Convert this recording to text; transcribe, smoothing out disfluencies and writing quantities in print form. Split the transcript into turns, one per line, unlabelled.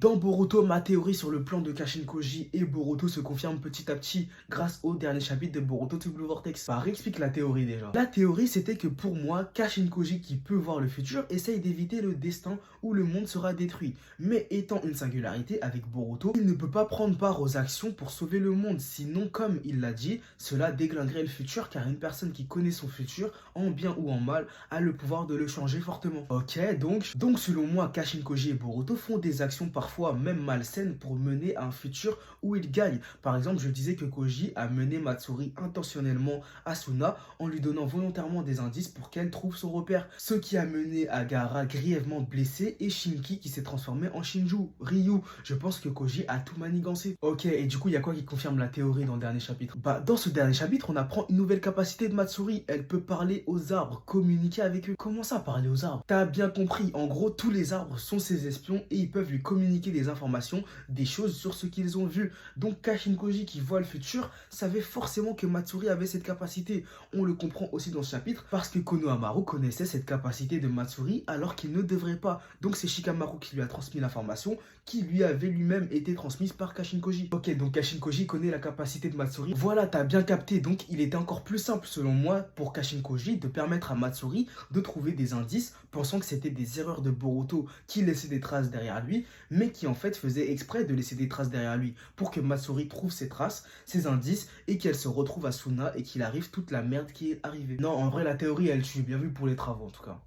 Dans Boruto, ma théorie sur le plan de Kashin Koji et Boruto se confirme petit à petit grâce au dernier chapitre de Boruto to Blue Vortex. Bah, explique la théorie déjà. La théorie, c'était que pour moi, Kashin Koji qui peut voir le futur essaye d'éviter le destin où le monde sera détruit. Mais étant une singularité avec Boruto, il ne peut pas prendre part aux actions pour sauver le monde. Sinon, comme il l'a dit, cela déglinguerait le futur car une personne qui connaît son futur, en bien ou en mal, a le pouvoir de le changer fortement. Ok, donc selon moi, Kashin Koji et Boruto font des actions parfois même malsaines pour mener à un futur où ils gagnent. Par exemple, je disais que Koji a mené Matsuri intentionnellement à Suna en lui donnant volontairement des indices pour qu'elle trouve son repère. Ce qui a mené à Gaara grièvement blessé et Shinki qui s'est transformé en Shinju. Ryu, je pense que Koji a tout manigancé. Ok, et du coup, il y a quoi qui confirme la théorie dans le dernier chapitre? Bah, dans ce dernier chapitre, on apprend une nouvelle capacité de Matsuri. Elle peut parler aux arbres, communiquer avec eux. Comment ça, parler aux arbres? T'as bien compris. En gros, tous les arbres sont ses espions et ils peuvent lui communiquer des informations, des choses sur ce qu'ils ont vu. Donc Kashin Koji qui voit le futur savait forcément que Matsuri avait cette capacité. On le comprend aussi dans ce chapitre parce que Konohamaru connaissait cette capacité de Matsuri alors qu'il ne devrait pas. Donc c'est Shikamaru qui lui a transmis l'information qui lui avait lui-même été transmise par Kashin Koji. Ok, donc Kashin Koji connaît la capacité de Matsuri. Voilà, t'as bien capté. Donc il était encore plus simple selon moi pour Kashin Koji de permettre à Matsuri de trouver des indices pensant que c'était des erreurs de Boruto qui laissaient des traces derrière lui, mais qui en fait faisait exprès de laisser des traces derrière lui pour que Matsuri trouve ses traces, ses indices et qu'elle se retrouve à Suna et qu'il arrive toute la merde qui est arrivée. Non, en vrai, la théorie elle tue, bien vu pour les travaux en tout cas.